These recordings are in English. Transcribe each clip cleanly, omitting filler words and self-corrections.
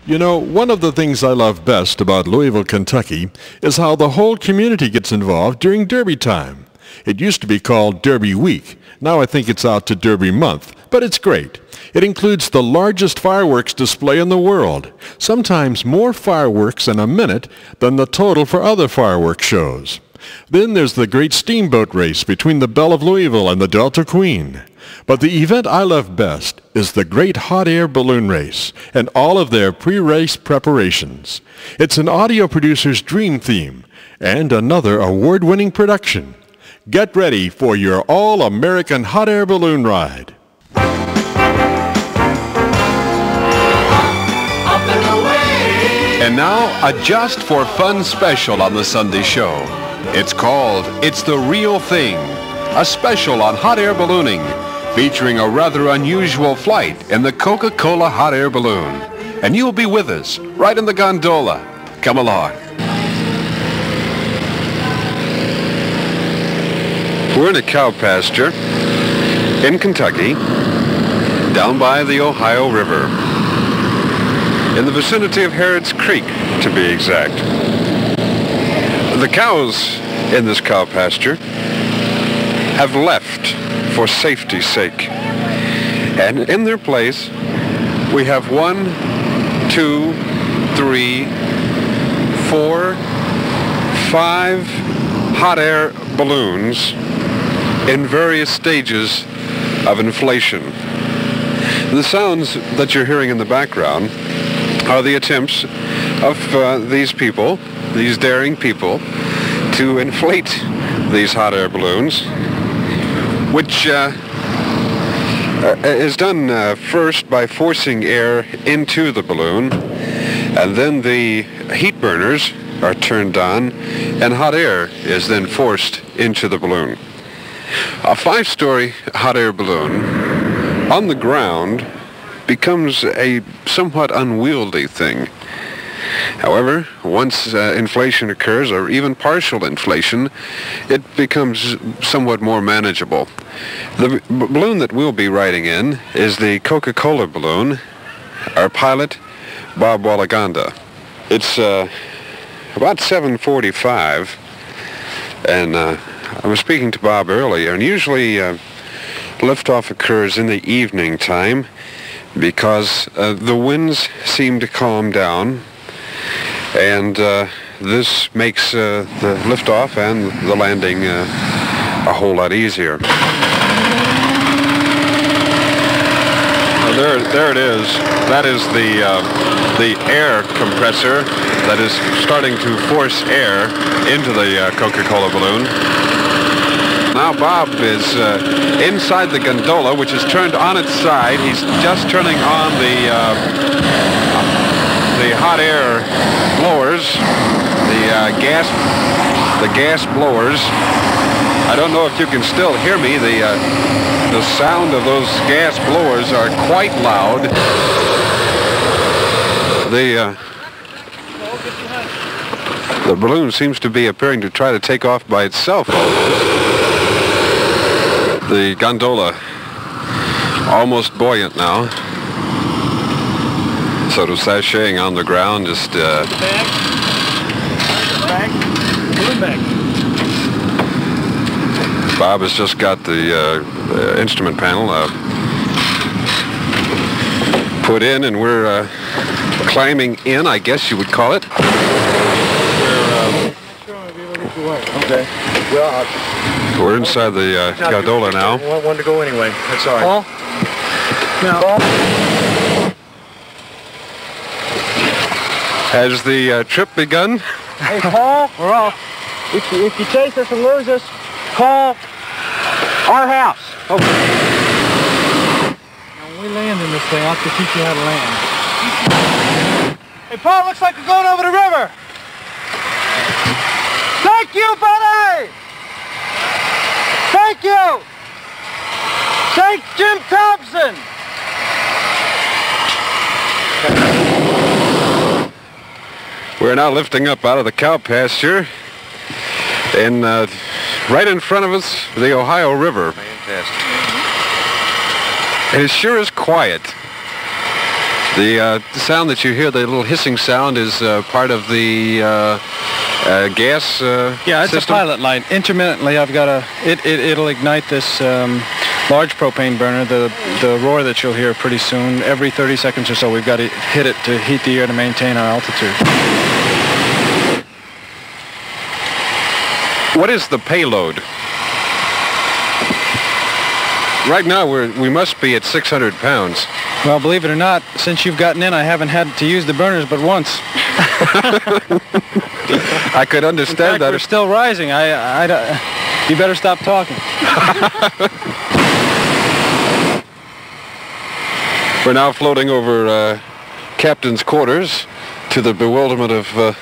You know, one of the things I love best about Louisville, Kentucky is how the whole community gets involved during Derby time. It used to be called Derby Week. Now I think it's out to Derby Month, but it's great. It includes the largest fireworks display in the world, sometimes more fireworks in a minute than the total for other fireworks shows. Then there's the great steamboat race between the Belle of Louisville and the Delta Queen. But the event I love best is the great hot air balloon race and all of their pre-race preparations. It's an audio producer's dream theme and another award-winning production. Get ready for your all-American hot air balloon ride. And now, a Just for Fun special on the Sunday show. It's called It's the Real Thing, a special on hot air ballooning, featuring a rather unusual flight in the Coca-Cola hot air balloon. And you'll be with us, right in the gondola. Come along. We're in a cow pasture in Kentucky, down by the Ohio River, in the vicinity of Harrods Creek, to be exact. The cows in this cow pasture have left for safety's sake. And in their place, we have 1, 2, 3, 4, 5 hot air balloons in various stages of inflation. The sounds that you're hearing in the background are the attempts of these people, these daring people, to inflate these hot air balloons, which is done first by forcing air into the balloon, and then the heat burners are turned on, and hot air is then forced into the balloon. A 5-story hot air balloon on the ground becomes a somewhat unwieldy thing. However, once inflation occurs, or even partial inflation, it becomes somewhat more manageable. The balloon that we'll be riding in is the Coca-Cola balloon, our pilot, Bob Walaganda. It's about 7:45, and I was speaking to Bob earlier, and usually liftoff occurs in the evening time because the winds seem to calm down, and this makes the liftoff and the landing a whole lot easier. There it is. That is the air compressor that is starting to force air into the Coca-Cola balloon. Now Bob is inside the gondola, which is turned on its side. He's just turning on the hot air blowers, the gas blowers. I don't know if you can still hear me. The sound of those gas blowers are quite loud. The balloon seems to be appearing to try to take off by itself. The gondola almost buoyant now, sort of sashaying on the ground, just balloon bag. Bob has just got the instrument panel put in, and we're climbing in, I guess you would call it. Okay. Well, we're inside the gondola now. I want one to go anyway. That's all right. Paul? No. Has the trip begun? Hey, Paul, we're off. If you chase us and lose us, call our house. Okay. Now, when we land in this thing, I'll have to teach you how to land. Hey, Paul, looks like we're going over the river. Thank you, buddy! Thank you! Thank Jim Thompson! We're now lifting up out of the cow pasture, and right in front of us, the Ohio River. Fantastic. And it sure is quiet. The sound that you hear, the little hissing sound, is part of the gas Yeah, it's system? a pilot light. Intermittently, I've got it'll ignite this large propane burner, the roar that you'll hear pretty soon. Every 30 seconds or so, we've got to hit it to heat the air to maintain our altitude. What is the payload? Right now, we must be at 600 pounds. Well, believe it or not, since you've gotten in, I haven't had to use the burners but once. I could understand In fact, that. we're still rising. You better stop talking. We're now floating over captain's quarters to the bewilderment of a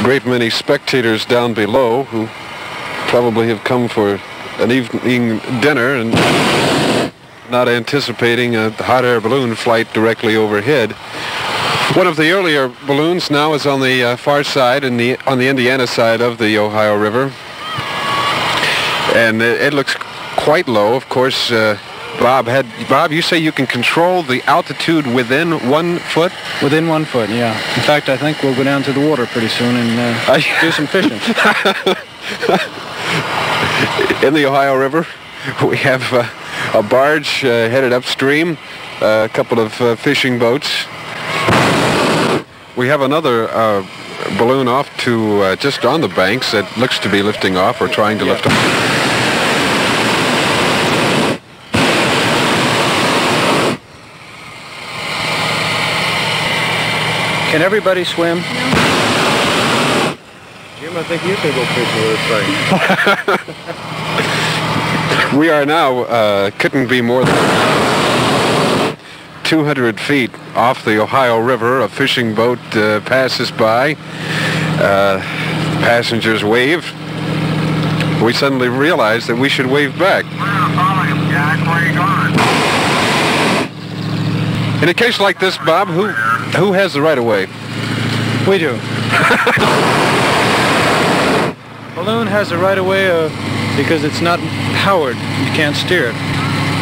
great many spectators down below who probably have come for an evening dinner and not anticipating a hot air balloon flight directly overhead. One of the earlier balloons now is on the far side, on the Indiana side of the Ohio River, and it looks quite low. Of course, Bob, you say you can control the altitude within 1 foot? Within 1 foot, yeah. In fact, I think we'll go down to the water pretty soon and do some fishing. In the Ohio River, we have a barge headed upstream, a couple of fishing boats. We have another balloon off to just on the banks that looks to be lifting off or trying to lift off. Can everybody swim? Jim, I think you can go fishing with this thing. We are now, couldn't be more than 200 feet off the Ohio River. A fishing boat passes by. Passengers wave. We suddenly realize that we should wave back. In a case like this, Bob, who has the right of way? We do. Balloon has the right of way because it's not powered. You can't steer it.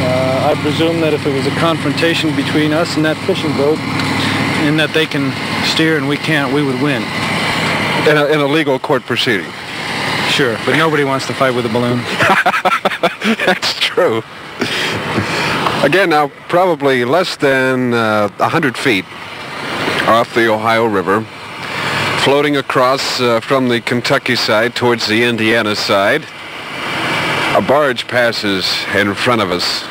I presume that if it was a confrontation between us and that fishing boat, in that they can steer and we can't, we would win. In a legal court proceeding. Sure, but nobody wants to fight with a balloon. That's true. Again, now probably less than 100 feet off the Ohio River, floating across from the Kentucky side towards the Indiana side. A barge passes in front of us,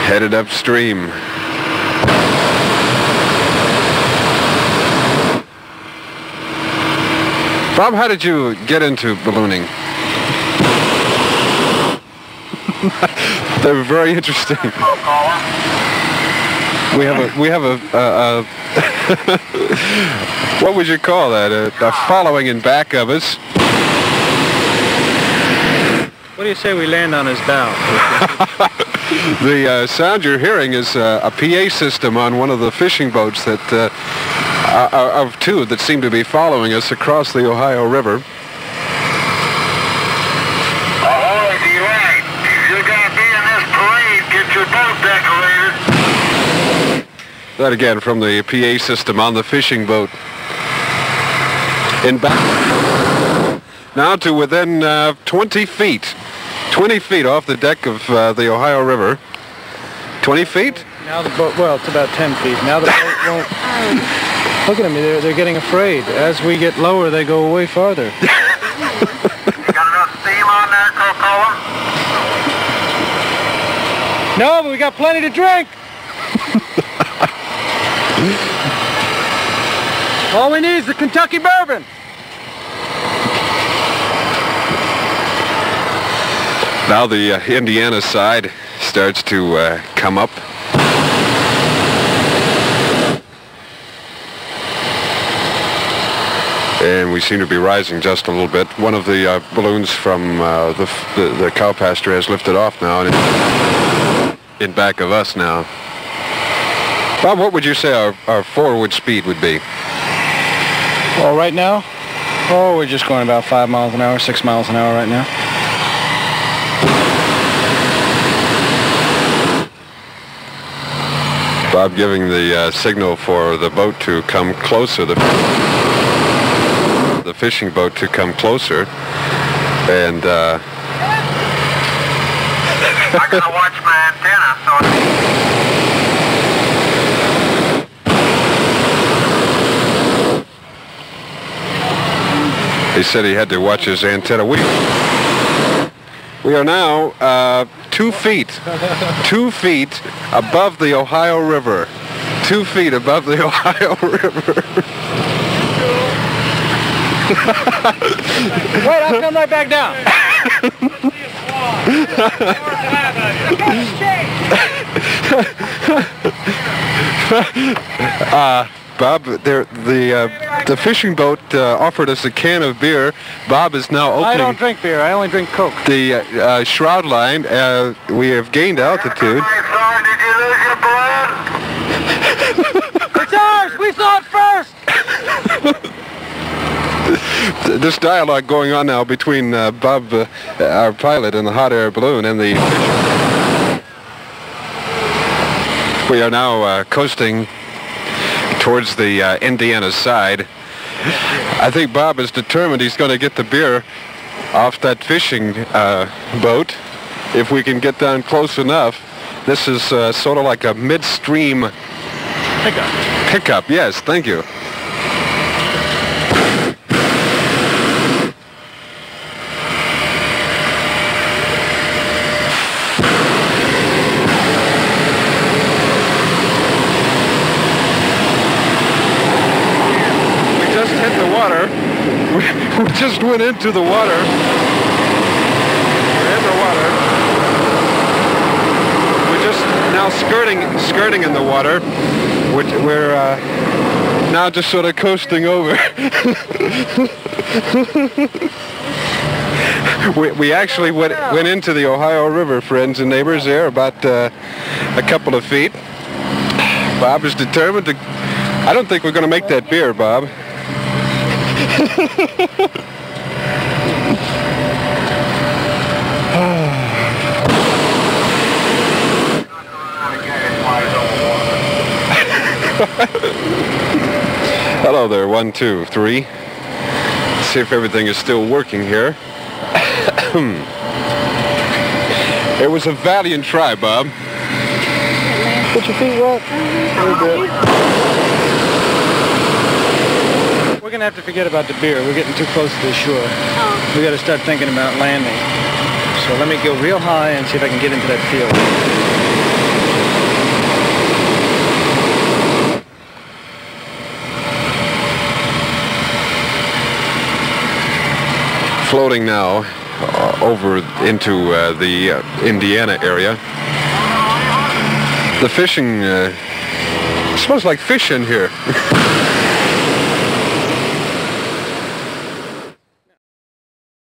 headed upstream. Bob, how did you get into ballooning? They're very interesting. We have a what would you call that? A following in back of us. What do you say we land on his bow? The sound you're hearing is a PA system on one of the fishing boats that of two that seem to be following us across the Ohio River. Ahoy, D-Light. If you're going to be in this parade, get your boat decorated. That again from the PA system on the fishing boat. In back. Now to within 20 feet. 20 feet off the deck of the Ohio River. 20 feet? Now the boat, well, it's about 10 feet. Now the boat won't... Look at them, they're getting afraid. As we get lower, they go away farther. You got enough steam on there, Coca-Cola? No, but we got plenty to drink. All we need is the Kentucky bourbon. Now the Indiana side starts to come up. And we seem to be rising just a little bit. One of the balloons from the cow pasture has lifted off now and in back of us now. Bob, what would you say our forward speed would be? Well, right now, we're just going about 5 miles an hour, 6 miles an hour right now. Bob giving the signal for the boat to come closer, the fishing boat to come closer, and I gotta watch my antenna, so he said he had to watch his antenna. We are now 2 feet above the Ohio River. 2 feet above the Ohio River. Wait, I'll come right back down. Bob, the fishing boat offered us a can of beer. Bob is now opening. I don't drink beer. I only drink Coke. The shroud line. We have gained altitude. sorry, did you lose your balloon? It's ours. We saw it first. This dialogue going on now between Bob, our pilot, and the hot air balloon, and the fisherman. We are now coasting towards the Indiana side. I think Bob is determined he's going to get the beer off that fishing boat if we can get down close enough. This is sort of like a midstream pickup. Yes, thank you. We just went into the water. We're in the water. We're just now skirting in the water. We're now just sort of coasting over. we actually went into the Ohio River, friends and neighbors, there about a couple of feet. Bob is determined to... I don't think we're going to make that beer, Bob. Hello there, 1, 2, 3. Let's see if everything is still working here. It was a valiant try, Bob. Put your feet wet. We're going to have to forget about the beer. We're getting too close to the shore. We got to start thinking about landing. So let me go real high and see if I can get into that field. Floating now over into the Indiana area. The fishing smells like fish in here.